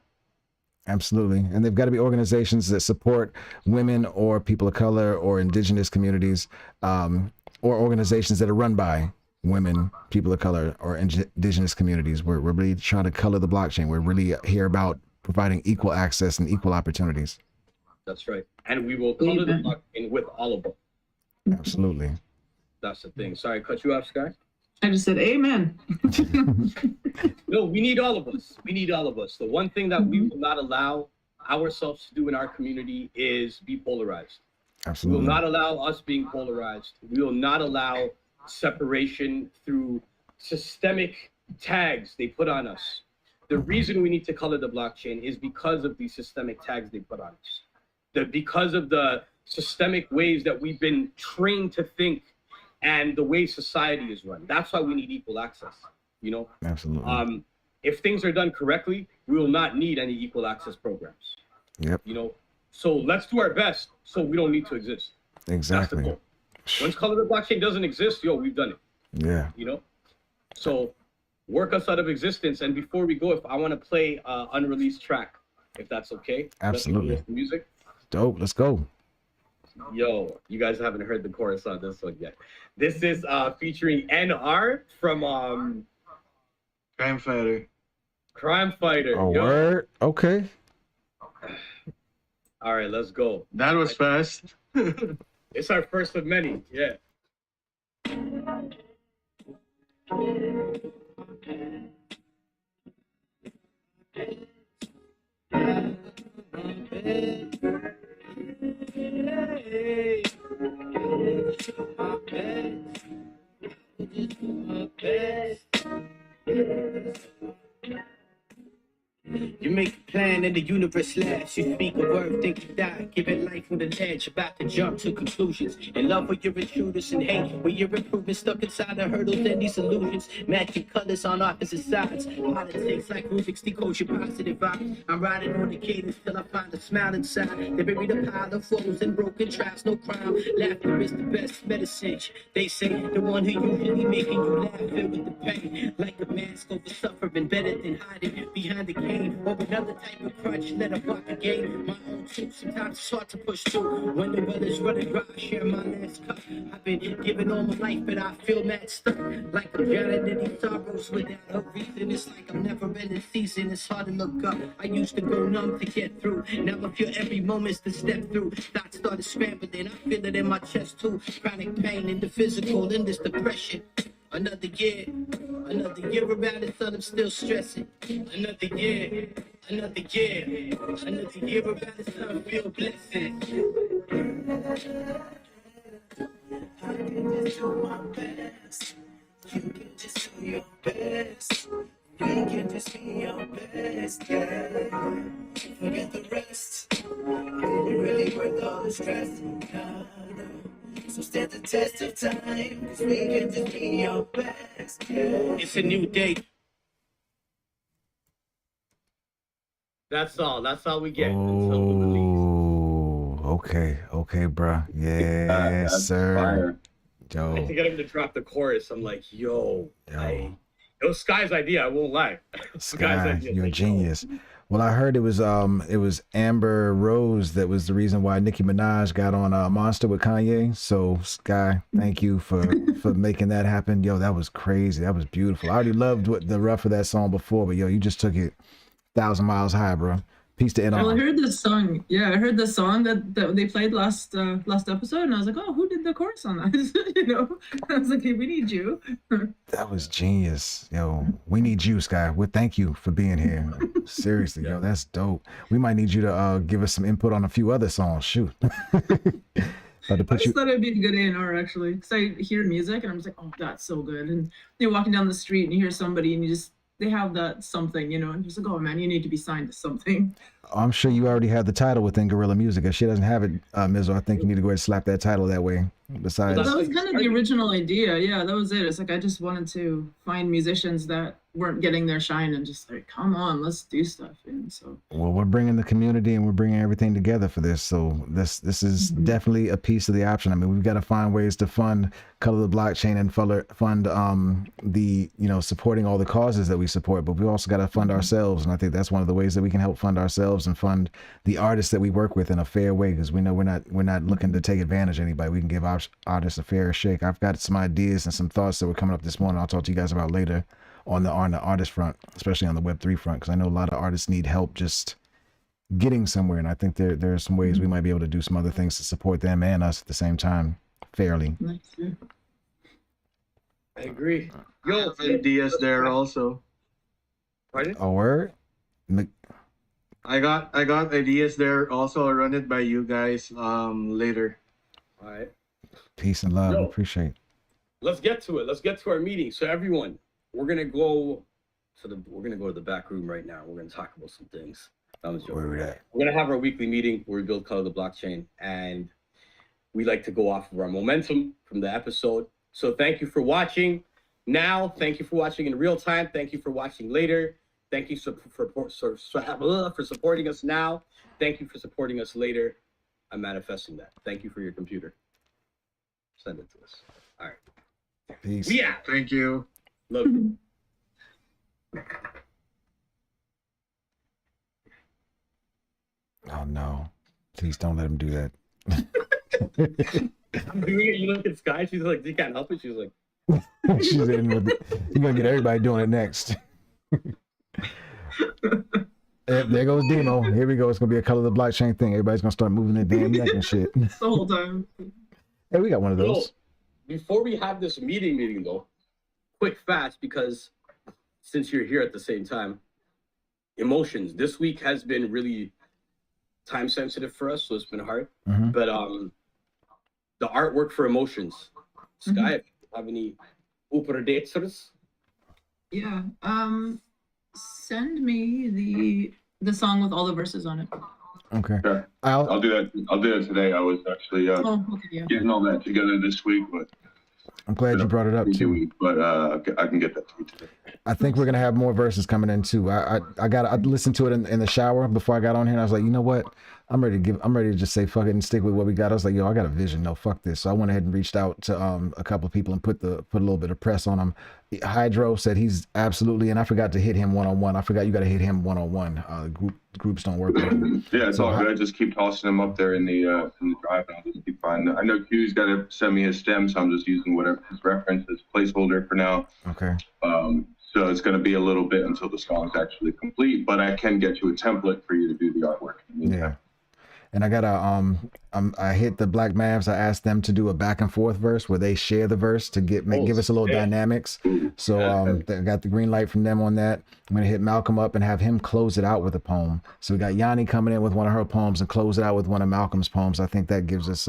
Absolutely. And they've got to be organizations that support women or people of color or indigenous communities, or organizations that are run by women, people of color, or indigenous communities. We're really trying to color the blockchain. We're really here about providing equal access and equal opportunities. That's right. And we will color the blockchain with all of them. Absolutely. That's the thing. Sorry, cut you off, Sky. I just said amen. No, we need all of us. We need all of us. The one thing that we will not allow ourselves to do in our community is be polarized. Absolutely. We will not allow us being polarized. We will not allow separation through systemic tags they put on us. The reason we need to color the blockchain is because of these systemic tags they put on us. Because of the systemic ways that we've been trained to think and the way society is run. That's why we need equal access, you know? Absolutely. If things are done correctly, we will not need any equal access programs. Yep. You know? So let's do our best so we don't need to exist. Exactly. That's the goal. Once color the blockchain doesn't exist, we've done it. Yeah. You know? So work us out of existence. And before we go, if I want to play unreleased track, if that's okay. Absolutely. Music. Dope. Let's go. Yo, you guys haven't heard the chorus on this one yet. This is featuring NR from Crime Fighter. Crime Fighter. A Yo. word. Okay. All right, let's go. That was fast. It's our first of many. Yeah. You make a plan and the universe laughs. You speak a word, think you die. Give it life with an edge, about to jump to conclusions. In love with your intruders and hate with your improvements, stuck inside the hurdles and these illusions. Matching colors on opposite sides. Politics like Rubik's decode your positive vibe. I'm riding on the cadence till I find a smile inside. They bury the pile of foes and broken traps, no crime. Laughter is the best medicine. They say the one who usually making you laugh, filled with the pain. Like a mask over suffering, better than hiding behind the cane. Or another type of crutch, let her walk again. My own truth, sometimes it's hard to push through. When the well is running dry, I share my last cup. I've been giving all my life, but I feel mad stuck. Like I'm drowning in these sorrows without a reason. It's like I'm never in the season, it's hard to look up. I used to go numb to get through. Now I feel every moment's to step through. Thoughts started scrambling, I feel it in my chest too. Chronic pain in the physical, in this depression. Another year around the sun, I'm still stressing. Another year around the sun, feel blessing. I can just do my best. You can just do your best. We can just be your best, yeah. Forget the rest. Is it really worth all the stress? No. So stand the test of time, 'cause we can just be your best, yeah. It's a new day. That's all we get. Oh, okay, bruh. Yes, That's sir. fire. Yo, I had to get him to drop the chorus. I'm like, it was Sky's idea. I won't lie. Sky, you're a genius. Well, I heard it was Amber Rose that was the reason why Nicki Minaj got on Monster with Kanye. So Sky, thank you for making that happen. Yo, that was crazy. That was beautiful. I already loved the rough of that song before, but yo, you just took it 1,000 miles high, bro. Piece to end Well, I on. heard this song. Yeah, I heard the song that they played last episode, and I was like, oh, who did the chorus on that? You know, I was like, hey, we need you. That was genius. Yo, we need you, Sky. Well, thank you for being here. Seriously, yo, that's dope. We might need you to give us some input on a few other songs. Shoot. But to I put just you, thought it'd be a good A&R actually, because I hear music and I'm just like, oh, that's so good. And you're walking down the street and you hear somebody and they have that something, you know, and you're just like, oh man, you need to be signed to something. I'm sure you already have the title within Guerrilla Music. If she doesn't have it, Mizzo, I think you need to go ahead and slap that title that way. Besides, That was kind of the original idea. Yeah, that was it. It's like I just wanted to find musicians that weren't getting their shine and just like, come on, let's do stuff. And so, well, we're bringing the community and we're bringing everything together for this. So this is definitely a piece of the option. I mean, we've got to find ways to fund Color the Blockchain and fund the, you know, supporting all the causes that we support, but we also got to fund ourselves. And I think that's one of the ways that we can help fund ourselves and fund the artists that we work with in a fair way, because we know we're not looking to take advantage of anybody. We can give our artists a fair shake. I've got some ideas and some thoughts that were coming up this morning. I'll talk to you guys about later on the artist front, especially on the Web3 front, because I know a lot of artists need help just getting somewhere. And I think there are some ways we might be able to do some other things to support them and us at the same time fairly. I agree. I have ideas there also. Pardon? A word? I got ideas there also. I'll run it by you guys later. All right. Peace and love. Yo. Appreciate. Let's get to it. Let's get to our meeting. So everyone, we're gonna go to the back room right now. We're gonna talk about some things. That was joking. Where we at? We're gonna have our weekly meeting where we build Color the Blockchain, and we like to go off of our momentum from the episode. So thank you for watching now. Thank you for watching in real time. Thank you for watching later. Thank you for supporting us now. Thank you for supporting us later. I'm manifesting that. Thank you for your computer. Send it to us. All right. Peace. Yeah. Thank you. Love you. Oh no. Please don't let him do that. I'm doing it. You look at Sky. She's like, you can't help it. She's like, She's in with it. You're gonna get everybody doing it next. Yep, there goes Demo. Here we go. It's gonna be a Color the Blockchain thing. Everybody's gonna start moving their damn neck and shit. the whole time. Hey, we got one of those. before we have this meeting though, quick fast, because since you're here at the same time, emotions. This week has been really time sensitive for us, so it's been hard. Mm-hmm. But the artwork for emotions. Sky, if you have any updates? Yeah. Send me the song with all the verses on it. Okay. Okay. I'll I'll do that. I'll do it today. I was actually Oh, okay, yeah. getting all that together this week, but I'm glad you brought it up too. But I can get that to you today. I think we're gonna have more verses coming in too. I listened to it in the shower before I got on here, and I was like, you know what? I'm ready to just say fuck it and stick with what we got. I was like, yo, I got a vision. No, fuck this. So I went ahead and reached out to a couple of people and put a little bit of press on him. Hydro said he's absolutely, and I forgot to hit him one-on-one. I forgot you got to hit him one-on-one. Groups don't work. Yeah, it's all good. I just keep tossing them up there in the drive, and I'll just keep finding. I know Q's got to send me his stem, so I'm just using whatever his reference as placeholder for now. Okay. So it's going to be a little bit until the song's actually complete, but I can get you a template for you to do the artwork. Yeah. And I got I hit the Black Mavs. I asked them to do a back and forth verse where they share the verse to give us a little dynamics. So I got the green light from them on that. I'm gonna hit Malcolm up and have him close it out with a poem. So we got Yani coming in with one of her poems and close it out with one of Malcolm's poems. I think that gives us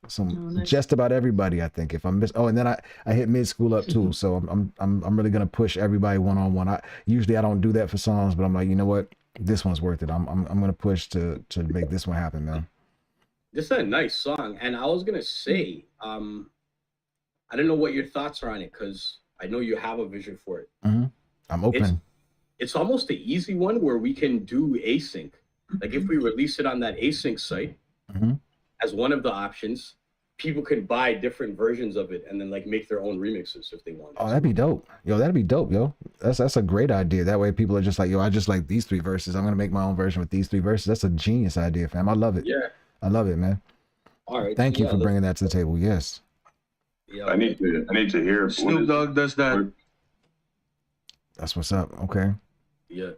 some just about everybody. I think if I miss and then I hit mid school up too. So I'm really gonna push everybody one-on-one. I don't do that for songs, but I'm like, you know what? This one's worth it. I'm gonna push to make this one happen, man. This is a nice song, and I was gonna say, I don't know what your thoughts are on it, because I know you have a vision for it. Mm-hmm. I'm open. It's almost an easy one where we can do async. Like if we release it on that async site as one of the options, people can buy different versions of it and then like make their own remixes if they want. Oh, that'd be dope. Yo, that'd be dope, yo. That's a great idea. That way people are just like, yo, I just like these 3 verses. I'm gonna make my own version with these 3 verses. That's a genius idea, fam. I love it. Yeah. I love it, man. All right. Thank you for bringing that to the table. Yes. Yeah. I need to hear. Snoop Dogg does that. That's what's up. Okay. Yeah.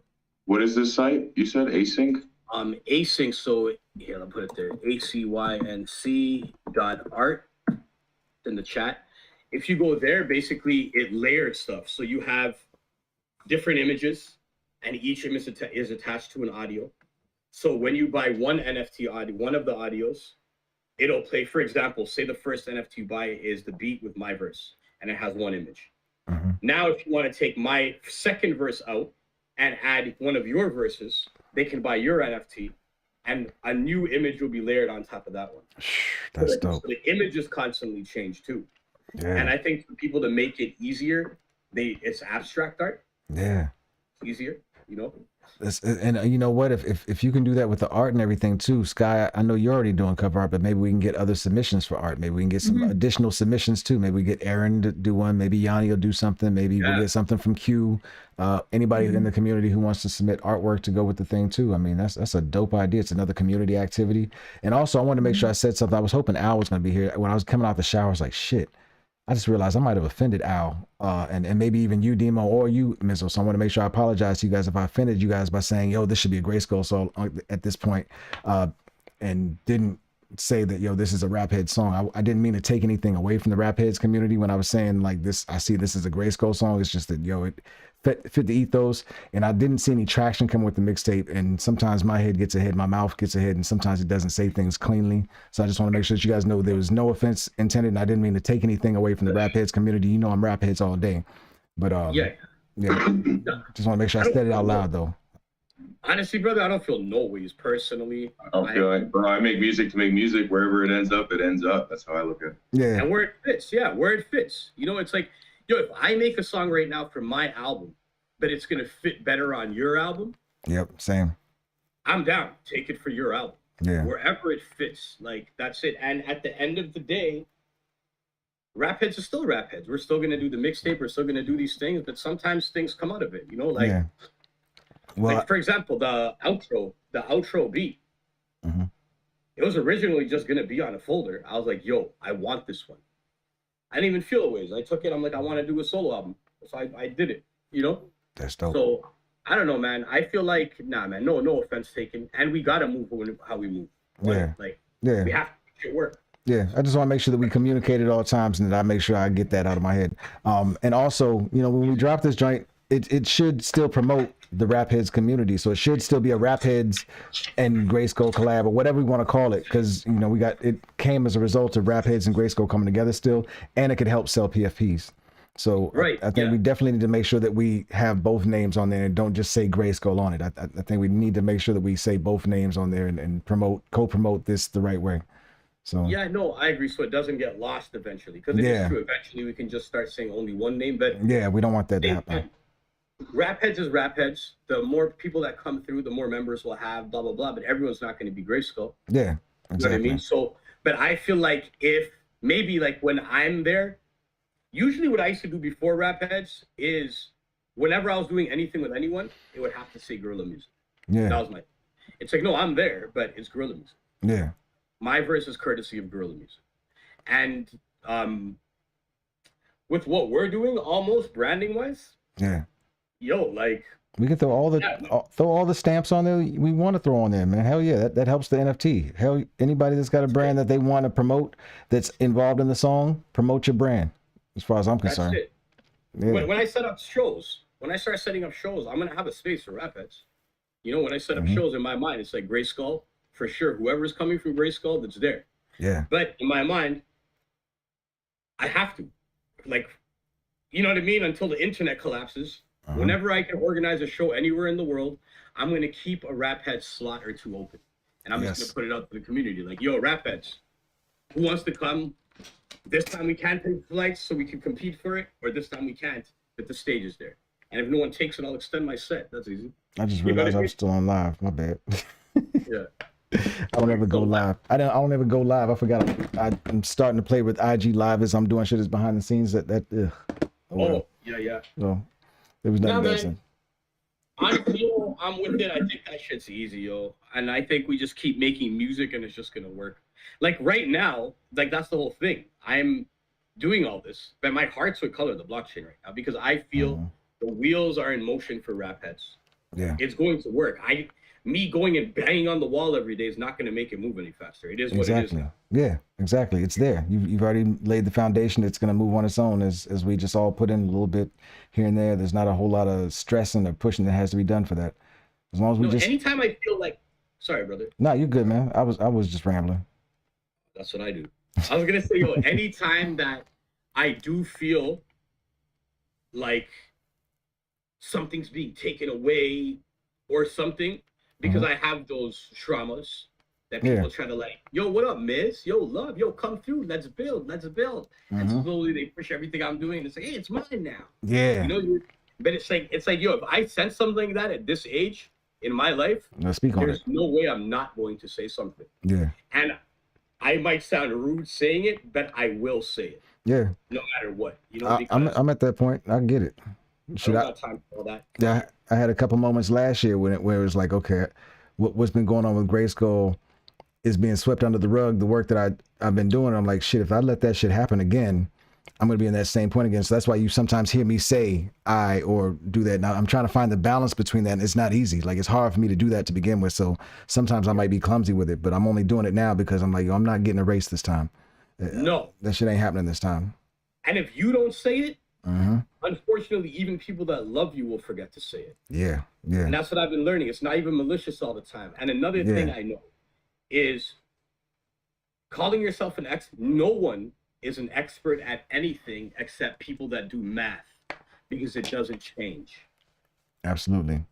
What is this site? You said async? async. So here, I'll put it there. ACYNC.art in the chat. If you go there, basically it layered stuff. So you have different images, and each image is attached to an audio. So when you buy one NFT audio, one of the audios, it'll play. For example, say the first NFT you buy is the beat with my verse, and it has one image. Now, if you want to take my second verse out and add one of your verses, they can buy your NFT, and a new image will be layered on top of that one. That's So dope. the images constantly change too. Yeah. And I think for people to make it easier, it's abstract art. Yeah. It's easier, you know. And you know what? If you can do that with the art and everything too, Sky, I know you're already doing cover art, but maybe we can get other submissions for art. Maybe we can get some additional submissions too. Maybe we get Aaron to do one. Maybe Yanni will do something. Maybe we'll get something from Q. Anybody in the community who wants to submit artwork to go with the thing too. I mean, that's a dope idea. It's another community activity. And also, I wanted to make sure I said something. I was hoping Al was going to be here. When I was coming out the shower, I was like, shit. I just realized I might have offended Al, and maybe even you, Demo, or you, Mizzo. So I want to make sure I apologize to you guys if I offended you guys by saying, yo, this should be a Grayskull song at this point, and didn't say that, yo, this is a Rap Head song. I didn't mean to take anything away from the Rap Heads community when I was saying like this. I see this as a Grayskull song. It's just that, yo, it fit the ethos, and I didn't see any traction come with the mixtape. And sometimes my head gets ahead, my mouth gets ahead, and sometimes it doesn't say things cleanly. So I just want to make sure that you guys know there was no offense intended, and I didn't mean to take anything away from the Rap Heads community. You know I'm Rap Heads all day, but yeah, just want to make sure I said it out loud though. Honestly, brother, I don't feel no ways personally. I don't feel like, bro, I make music to make music. Wherever it ends up, it ends up. That's how I look at it. Yeah. And where it fits, where it fits. You know, it's like, yo, if I make a song right now for my album, but it's gonna fit better on your album. Yep, same. I'm down. Take it for your album. Yeah. Wherever it fits, like that's it. And at the end of the day, Rap Heads are still Rap Heads. We're still gonna do the mixtape. We're still gonna do these things, but sometimes things come out of it. You know, like. Yeah. Well, like for example, the outro beat. It was originally just gonna be on a folder. I was like, yo, I want this one. I didn't even feel it ways. I took it. I'm like, I want to do a solo album. So I did it. You know. That's dope. So I don't know, man. I feel like, nah, man. No offense taken. And we gotta move how we move. Like, we have to make it work. Yeah, I just want to make sure that we communicate at all times, and that I make sure I get that out of my head. And also, you know, when we drop this joint, it should still promote the Rap Heads community. So it should still be a Rap Heads and Grayskull collab, or whatever we want to call it, because, you know, it came as a result of Rap Heads and Grayskull coming together still, and it could help sell PFPs. So I think we definitely need to make sure that we have both names on there and don't just say Grayskull on it. I think we need to make sure that we say both names on there and co-promote this the right way. So yeah, no, I agree. So it doesn't get lost eventually, because it is true. Eventually, we can just start saying only one name, but yeah, we don't want that to happen. Rap Heads is Rap Heads. The more people that come through, the more members we'll have, blah, blah, blah. But everyone's not going to be Grayskull. Yeah, exactly. You know what I mean? So, but I feel like if maybe like when I'm there, usually what I used to do before Rap Heads is whenever I was doing anything with anyone, it would have to say guerrilla music. Yeah. That was it's like, no, I'm there, but it's guerrilla music. Yeah. My verse is courtesy of guerrilla music. And with what we're doing, almost branding wise, yo, like we can throw all the stamps on there we want to throw on there, man. Hell yeah, that helps the NFT. Hell, anybody that's got a brand that they want to promote that's involved in the song, promote your brand. As far as I'm concerned. That's it. Yeah. When I set up shows, when I start setting up shows, I'm gonna have a space for Rap Heads. You know, when I set up shows in my mind, it's like Grayskull for sure. Whoever's coming from Grayskull, that's there. Yeah. But in my mind, I have to, like, you know what I mean? Until the internet collapses. Whenever I can organize a show anywhere in the world, I'm gonna keep a Rap Head slot or two open, and I'm just gonna put it out to the community, like, yo, Rap Heads, who wants to come? This time we can't take flights so we can compete for it, or this time we can't, but the stage is there. And if no one takes it, I'll extend my set. That's easy. I just realized I'm still on live. My bad. Yeah. I don't ever go live. I don't ever go live. I forgot. I'm starting to play with IG Live as I'm doing shit as behind the scenes. Oh, yeah. So there was nothing else. I'm with it. I think that shit's easy, yo. And I think we just keep making music and it's just gonna work. Like right now, like that's the whole thing. I'm doing all this, but my heart's with Color the Blockchain right now because I feel the wheels are in motion for Rap Heads. Yeah. It's going to work. me going and banging on the wall every day is not going to make it move any faster. It is what it is Exactly. now. Yeah, exactly. It's there. You've already laid the foundation. It's going to move on its own as we just all put in a little bit here and there. There's not a whole lot of stressing or pushing that has to be done for that. As long as we No, just. anytime I feel like, sorry, brother. No, you're good, man. I was just rambling. That's what I do. I was gonna say, yo, anytime that I do feel like something's being taken away or something, because I have those traumas that people try to like, yo, what up, miss? Yo, love, yo, come through. Let's build. And slowly they push everything I'm doing and it's like, hey, it's mine now. Yeah. You know, but it's like, yo, if I sense something like that at this age in my life, Let's speak on it. there's no way I'm not going to say something. Yeah. And I might sound rude saying it, but I will say it. Yeah. No matter what. You know, I'm at that point. I get it. I don't got time for all that. Yeah, I had a couple moments last year where it was like, okay, what's been going on with Grayskull is being swept under the rug. The work that I've been doing, I'm like, shit, if I let that shit happen again, I'm gonna be in that same point again. So that's why you sometimes hear me say or do that. Now I'm trying to find the balance between that, and it's not easy. Like, it's hard for me to do that to begin with. So sometimes I might be clumsy with it, but I'm only doing it now because I'm like, yo, I'm not getting erased this time. No. That shit ain't happening this time. And if you don't say it, unfortunately, even people that love you will forget to say it. Yeah. And that's what I've been learning. It's not even malicious all the time. And another thing I know is calling yourself an no one is an expert at anything except people that do math, because it doesn't change. Absolutely.